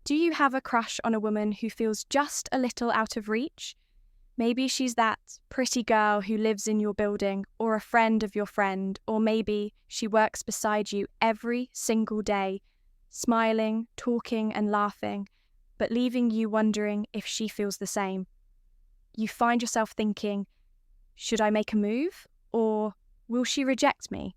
Do you have a crush on a woman who feels just a little out of reach? Maybe she's that pretty girl who lives in your building, or a friend of your friend, or maybe she works beside you every single day, smiling, talking, and laughing, but leaving you wondering if she feels the same. You find yourself thinking, should I make a move, or will she reject me?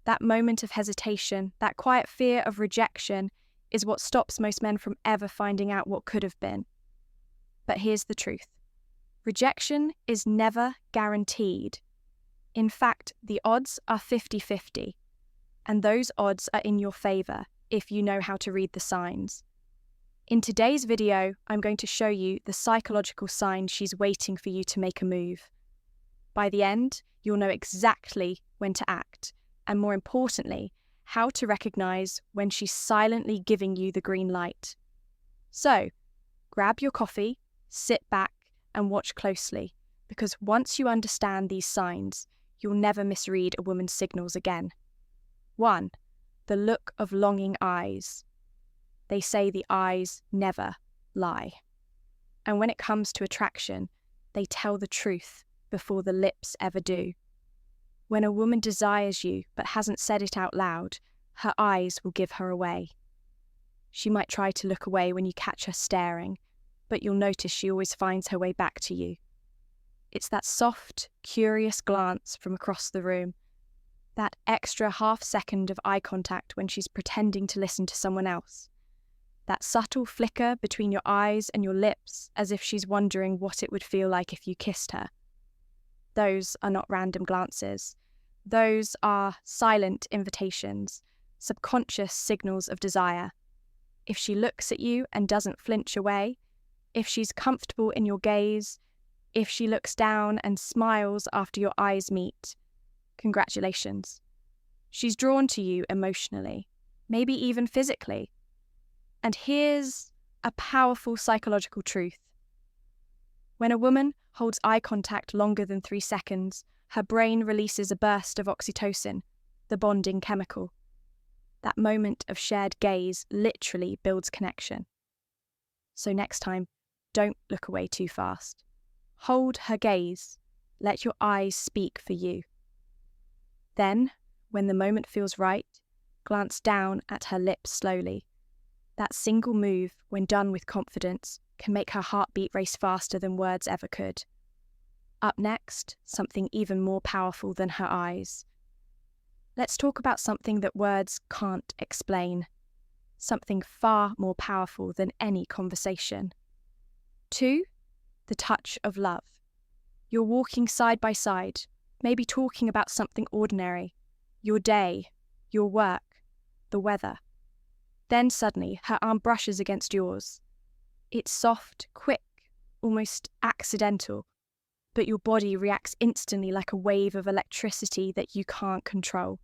That moment of hesitation, that quiet fear of rejection, is what stops most men from ever finding out what could have been. But here's the truth. Rejection is never guaranteed. In fact, the odds are 50-50, and those odds are in your favor if you know how to read the signs. In today's video, I'm going to show you the psychological signs she's waiting for you to make a move. By the end, you'll know exactly when to act, and more importantly, how to recognize when she's silently giving you the green light. So, grab your coffee, sit back, and watch closely, because once you understand these signs, you'll never misread a woman's signals again. 1. The look of longing eyes. They say the eyes never lie. And when it comes to attraction, they tell the truth before the lips ever do. When a woman desires you but hasn't said it out loud, her eyes will give her away. She might try to look away when you catch her staring, but you'll notice she always finds her way back to you. It's that soft, curious glance from across the room, that extra half-second of eye contact when she's pretending to listen to someone else, that subtle flicker between your eyes and your lips as if she's wondering what it would feel like if you kissed her. Those are not random glances. Those are silent invitations, subconscious signals of desire. If she looks at you and doesn't flinch away, if she's comfortable in your gaze, if she looks down and smiles after your eyes meet, congratulations. She's drawn to you emotionally, maybe even physically. And here's a powerful psychological truth. When a woman holds eye contact longer than 3 seconds, her brain releases a burst of oxytocin, the bonding chemical. That moment of shared gaze literally builds connection. So next time, don't look away too fast. Hold her gaze. Let your eyes speak for you. Then, when the moment feels right, glance down at her lips slowly. That single move, when done with confidence, can make her heartbeat race faster than words ever could. Up next, something even more powerful than her eyes. Let's talk about something that words can't explain. Something far more powerful than any conversation. 2. The touch of love. You're walking side by side, maybe talking about something ordinary, your day, your work, the weather. Then suddenly, her arm brushes against yours. It's soft, quick, almost accidental, but your body reacts instantly like a wave of electricity that you can't control.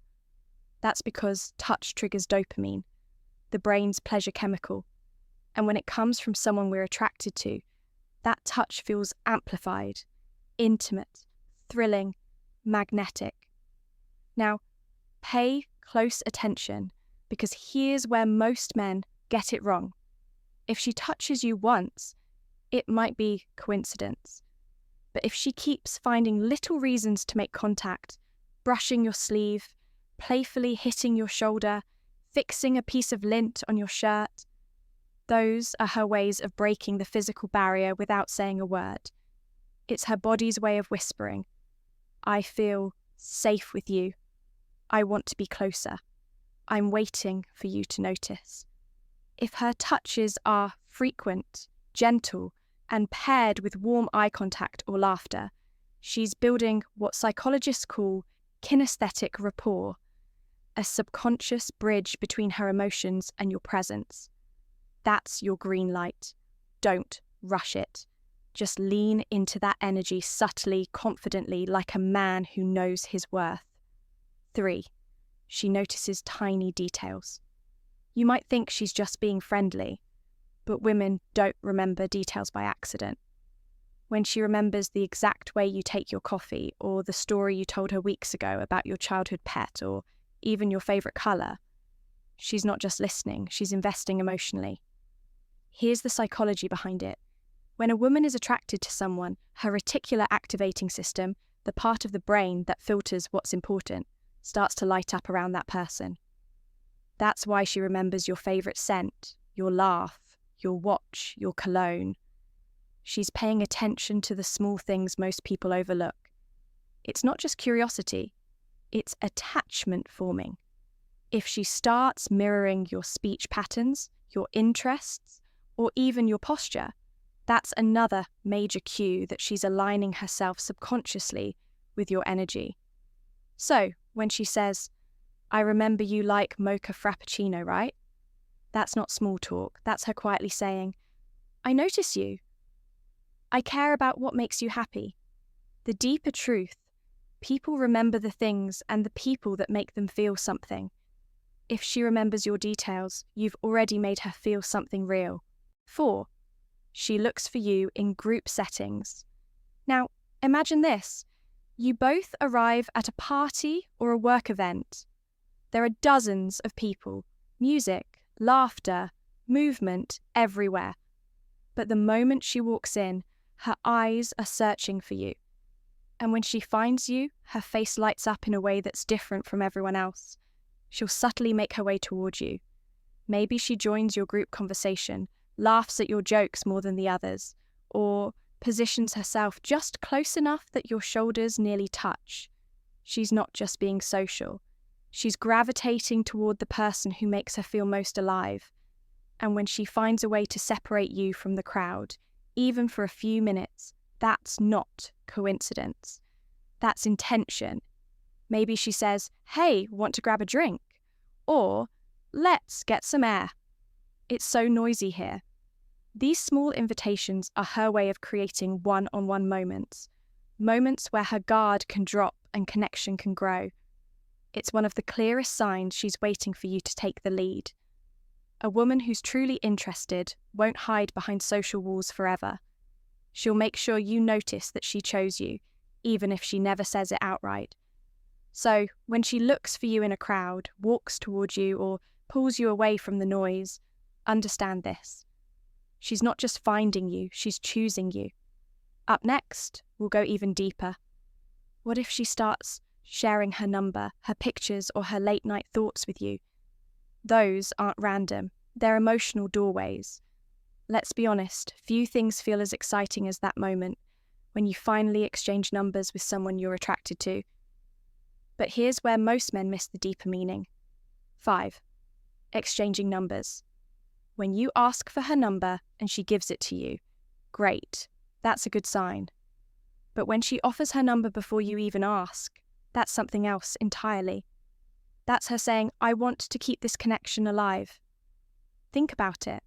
That's because touch triggers dopamine, the brain's pleasure chemical, and when it comes from someone we're attracted to, that touch feels amplified, intimate, thrilling, magnetic. Now, pay close attention, because here's where most men get it wrong. If she touches you once, it might be coincidence. But if she keeps finding little reasons to make contact, brushing your sleeve, playfully hitting your shoulder, fixing a piece of lint on your shirt, those are her ways of breaking the physical barrier without saying a word. It's her body's way of whispering, I feel safe with you. I want to be closer. I'm waiting for you to notice. If her touches are frequent, gentle, and paired with warm eye contact or laughter, she's building what psychologists call kinesthetic rapport, a subconscious bridge between her emotions and your presence. That's your green light. Don't rush it. Just lean into that energy subtly, confidently, like a man who knows his worth. 3. She notices tiny details. You might think she's just being friendly, but women don't remember details by accident. When she remembers the exact way you take your coffee, or the story you told her weeks ago about your childhood pet, or even your favourite colour, she's not just listening, she's investing emotionally. Here's the psychology behind it. When a woman is attracted to someone, her reticular activating system, the part of the brain that filters what's important, starts to light up around that person. That's why she remembers your favourite scent, your laugh, your watch, your cologne. She's paying attention to the small things most people overlook. It's not just curiosity, it's attachment forming. If she starts mirroring your speech patterns, your interests, or even your posture, that's another major cue that she's aligning herself subconsciously with your energy. So, when she says, "I remember you like mocha frappuccino, right?" That's not small talk. That's her quietly saying, "I notice you. I care about what makes you happy." The deeper truth, people remember the things and the people that make them feel something. If she remembers your details, you've already made her feel something real. 4. She looks for you in group settings. Now, imagine this. You both arrive at a party or a work event. There are dozens of people, music, laughter, movement everywhere. But the moment she walks in, her eyes are searching for you. And when she finds you, her face lights up in a way that's different from everyone else. She'll subtly make her way toward you. Maybe she joins your group conversation, laughs at your jokes more than the others, or positions herself just close enough that your shoulders nearly touch. She's not just being social. She's gravitating toward the person who makes her feel most alive. And when she finds a way to separate you from the crowd, even for a few minutes, that's not coincidence. That's intention. Maybe she says, "Hey, want to grab a drink?" Or, "Let's get some air." It's so noisy here. These small invitations are her way of creating one-on-one moments where her guard can drop and connection can grow. It's one of the clearest signs she's waiting for you to take the lead. A woman who's truly interested won't hide behind social walls forever. She'll make sure you notice that she chose you, even if she never says it outright. So, when she looks for you in a crowd, walks towards you, or pulls you away from the noise, understand this. She's not just finding you, she's choosing you. Up next, we'll go even deeper. What if she starts sharing her number, her pictures, or her late-night thoughts with you? Those aren't random, they're emotional doorways. Let's be honest, few things feel as exciting as that moment when you finally exchange numbers with someone you're attracted to. But here's where most men miss the deeper meaning. 5. Exchanging numbers. When you ask for her number and she gives it to you, great, that's a good sign. But when she offers her number before you even ask, that's something else entirely. That's her saying, "I want to keep this connection alive." Think about it.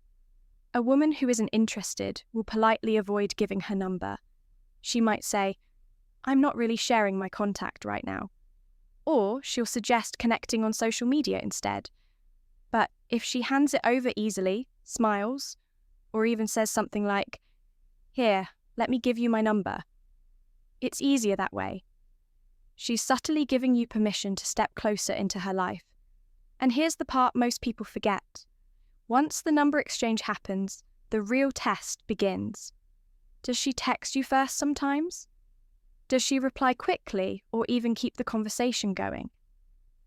A woman who isn't interested will politely avoid giving her number. She might say, "I'm not really sharing my contact right now." Or she'll suggest connecting on social media instead. But if she hands it over easily, smiles, or even says something like, "Here, let me give you my number," it's easier that way. She's subtly giving you permission to step closer into her life. And here's the part most people forget. Once the number exchange happens, the real test begins. Does she text you first sometimes? Does she reply quickly or even keep the conversation going?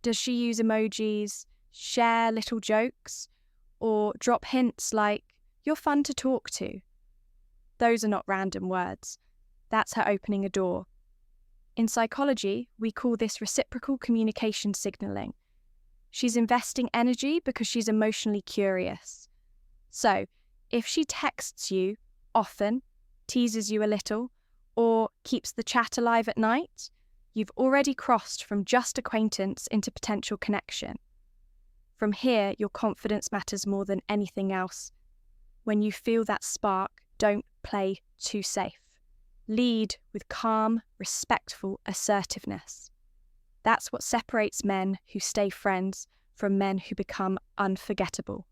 Does she use emojis, share little jokes, or drop hints like, "You're fun to talk to"? Those are not random words. That's her opening a door. In psychology, we call this reciprocal communication signaling. She's investing energy because she's emotionally curious. So, if she texts you often, teases you a little, or keeps the chat alive at night, you've already crossed from just acquaintance into potential connection. From here, your confidence matters more than anything else. When you feel that spark, don't play too safe. Lead with calm, respectful assertiveness. That's what separates men who stay friends from men who become unforgettable.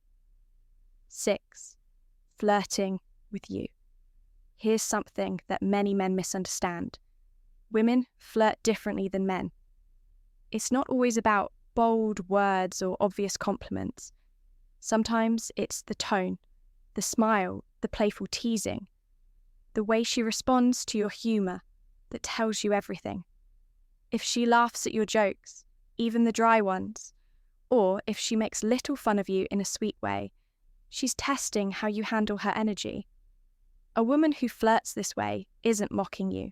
6. Flirting with you. Here's something that many men misunderstand. Women flirt differently than men. It's not always about bold words or obvious compliments. Sometimes it's the tone, the smile, the playful teasing, the way she responds to your humour that tells you everything. If she laughs at your jokes, even the dry ones, or if she makes little fun of you in a sweet way, she's testing how you handle her energy. A woman who flirts this way isn't mocking you.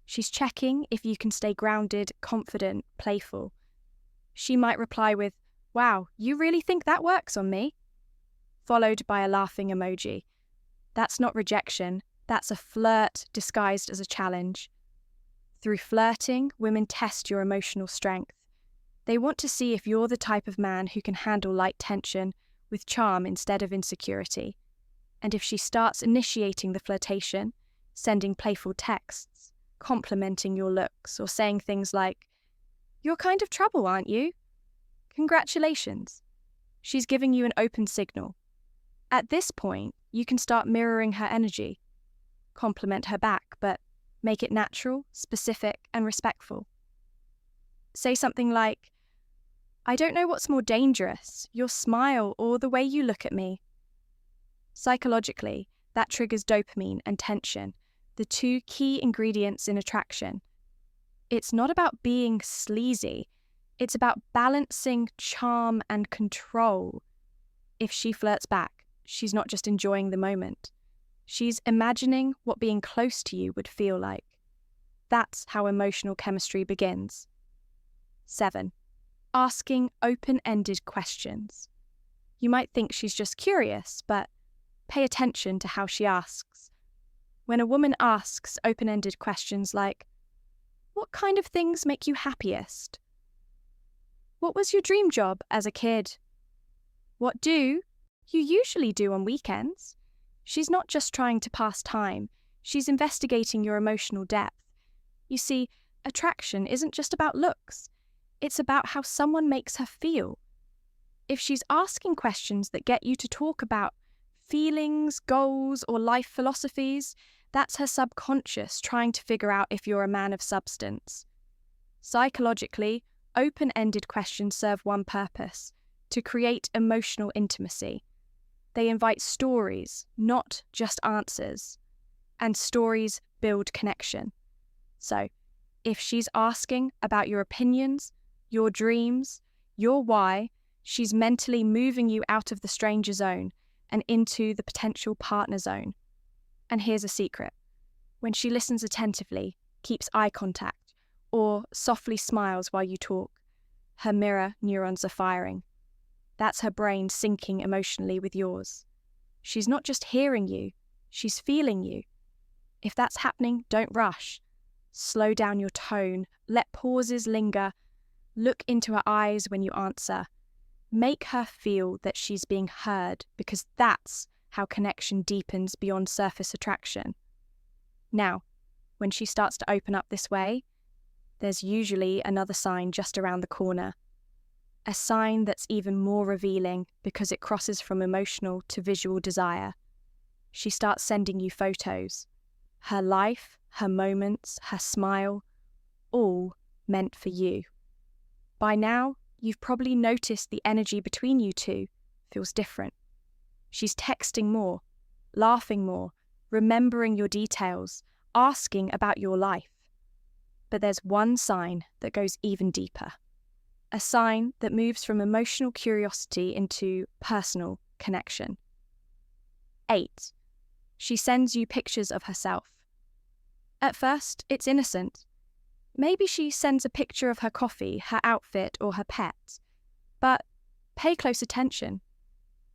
She's checking if you can stay grounded, confident, playful. She might reply with, "Wow, you really think that works on me?" followed by a laughing emoji. That's not rejection, that's a flirt disguised as a challenge. Through flirting, women test your emotional strength. They want to see if you're the type of man who can handle light tension with charm instead of insecurity. And if she starts initiating the flirtation, sending playful texts, complimenting your looks, or saying things like, "You're kind of trouble, aren't you?" Congratulations. She's giving you an open signal. At this point, you can start mirroring her energy. Compliment her back, but make it natural, specific, and respectful. Say something like, "I don't know what's more dangerous, your smile or the way you look at me." Psychologically, that triggers dopamine and tension, the two key ingredients in attraction. It's not about being sleazy, it's about balancing charm and control. If she flirts back, she's not just enjoying the moment. She's imagining what being close to you would feel like. That's how emotional chemistry begins. 7. Asking open-ended questions. You might think she's just curious, but pay attention to how she asks. When a woman asks open-ended questions like, "What kind of things make you happiest?" "What was your dream job as a kid?" "What do you usually do on weekends?" She's not just trying to pass time, she's investigating your emotional depth. You see, attraction isn't just about looks, it's about how someone makes her feel. If she's asking questions that get you to talk about feelings, goals, or life philosophies, that's her subconscious trying to figure out if you're a man of substance. Psychologically, open-ended questions serve one purpose: to create emotional intimacy. They invite stories, not just answers. And stories build connection. So, if she's asking about your opinions, your dreams, your why, she's mentally moving you out of the stranger zone and into the potential partner zone. And here's a secret. When she listens attentively, keeps eye contact, or softly smiles while you talk, her mirror neurons are firing. That's her brain syncing emotionally with yours. She's not just hearing you, she's feeling you. If that's happening, don't rush. Slow down your tone, let pauses linger, look into her eyes when you answer. Make her feel that she's being heard, because that's how connection deepens beyond surface attraction. Now, when she starts to open up this way, there's usually another sign just around the corner. A sign that's even more revealing because it crosses from emotional to visual desire. She starts sending you photos. Her life, her moments, her smile, all meant for you. By now, you've probably noticed the energy between you two feels different. She's texting more, laughing more, remembering your details, asking about your life. But there's one sign that goes even deeper. A sign that moves from emotional curiosity into personal connection. 8. She sends you pictures of herself. At first, it's innocent. Maybe she sends a picture of her coffee, her outfit, or her pet. But pay close attention.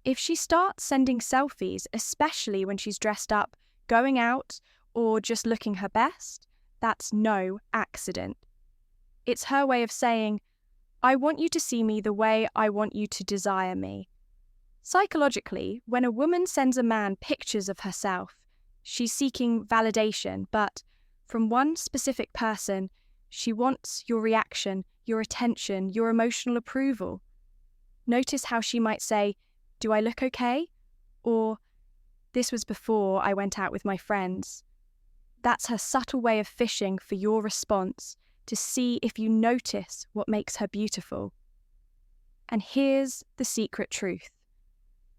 If she starts sending selfies, especially when she's dressed up, going out, or just looking her best, that's no accident. It's her way of saying, "I want you to see me the way I want you to desire me." Psychologically, when a woman sends a man pictures of herself, she's seeking validation, but from one specific person, she wants your reaction, your attention, your emotional approval. Notice how she might say, "Do I look okay?" Or, "This was before I went out with my friends." That's her subtle way of fishing for your response, to see if you notice what makes her beautiful. And here's the secret truth.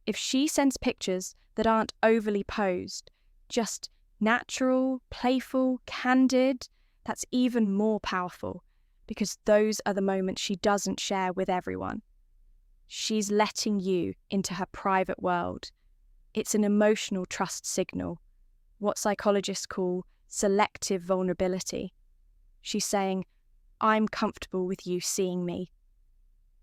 If she sends pictures that aren't overly posed, just natural, playful, candid. That's even more powerful because those are the moments she doesn't share with everyone. She's letting you into her private world. It's an emotional trust signal, what psychologists call selective vulnerability. She's saying, I'm comfortable with you seeing me.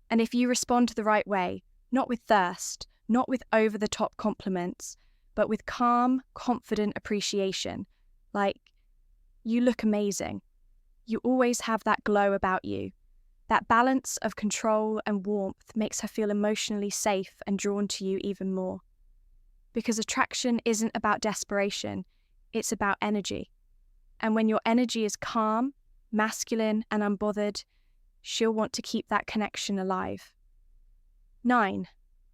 And if you respond the right way, not with thirst, not with over-the-top compliments, but with calm, confident appreciation, like, you look amazing. You always have that glow about you. That balance of control and warmth makes her feel emotionally safe and drawn to you even more. Because attraction isn't about desperation, it's about energy. And when your energy is calm, masculine, and unbothered, she'll want to keep that connection alive. 9.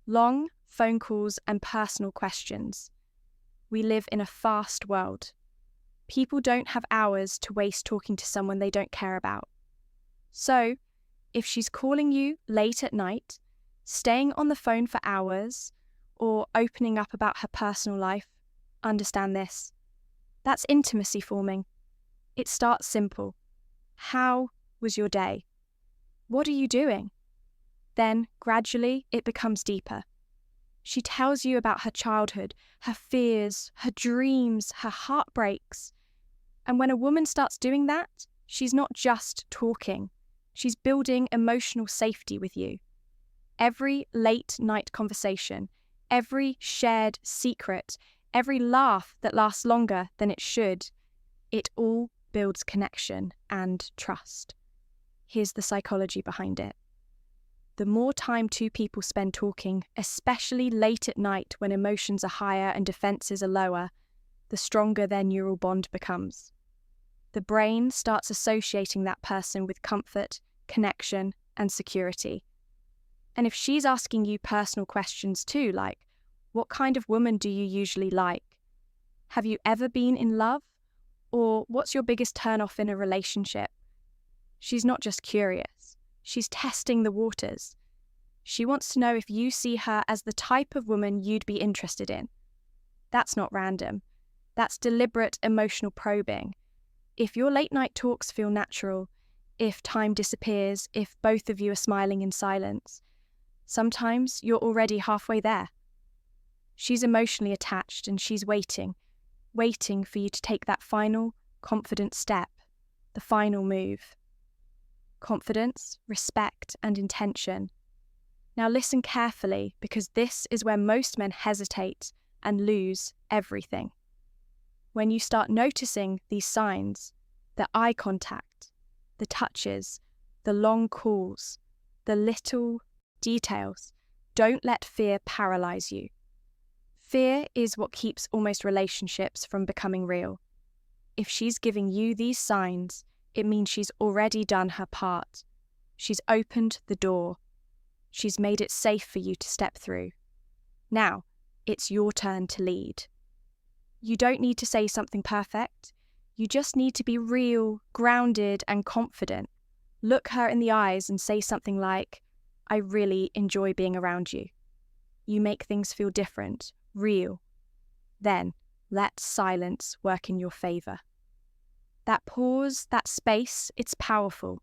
Long phone calls and personal questions. We live in a fast world. People don't have hours to waste talking to someone they don't care about. So, if she's calling you late at night, staying on the phone for hours, or opening up about her personal life, understand this. That's intimacy forming. It starts simple. How was your day? What are you doing? Then, gradually, it becomes deeper. She tells you about her childhood, her fears, her dreams, her heartbreaks. And when a woman starts doing that, she's not just talking. She's building emotional safety with you. Every late night conversation, every shared secret, every laugh that lasts longer than it should, it all builds connection and trust. Here's the psychology behind it. The more time two people spend talking, especially late at night when emotions are higher and defenses are lower, the stronger their neural bond becomes. The brain starts associating that person with comfort, connection, and security. And if she's asking you personal questions too, like, what kind of woman do you usually like? Have you ever been in love? Or what's your biggest turn-off in a relationship? She's not just curious. She's testing the waters. She wants to know if you see her as the type of woman you'd be interested in. That's not random. That's deliberate emotional probing. If your late-night talks feel natural, if time disappears, if both of you are smiling in silence, sometimes you're already halfway there. She's emotionally attached and she's waiting for you to take that final, confident step, the final move. Confidence, respect, and intention. Now listen carefully, because this is where most men hesitate and lose everything. When you start noticing these signs, the eye contact, the touches, the long calls, the little details, don't let fear paralyze you. Fear is what keeps almost relationships from becoming real. If she's giving you these signs, it means she's already done her part. She's opened the door. She's made it safe for you to step through. Now, it's your turn to lead. You don't need to say something perfect. You just need to be real, grounded, and confident. Look her in the eyes and say something like, I really enjoy being around you. You make things feel different, real. Then, let silence work in your favor. That pause, that space, it's powerful.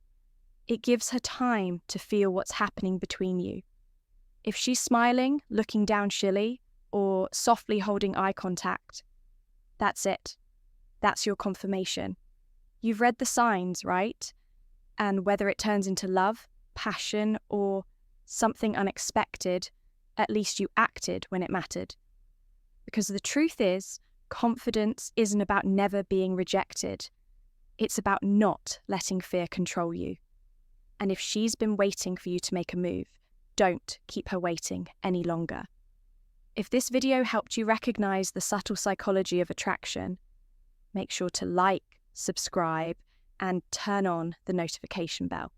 It gives her time to feel what's happening between you. If she's smiling, looking down shilly, or softly holding eye contact, that's it. That's your confirmation. You've read the signs, right? And whether it turns into love, passion, or something unexpected, at least you acted when it mattered. Because the truth is, confidence isn't about never being rejected. It's about not letting fear control you. And if she's been waiting for you to make a move, don't keep her waiting any longer. If this video helped you recognize the subtle psychology of attraction, make sure to like, subscribe, and turn on the notification bell.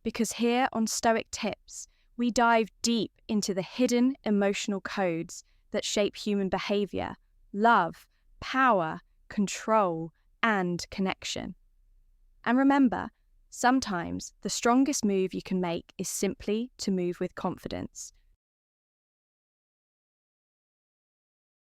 Because here on Stoic Tips, we dive deep into the hidden emotional codes that shape human behavior, love, power, control, and connection. And remember, sometimes the strongest move you can make is simply to move with confidence,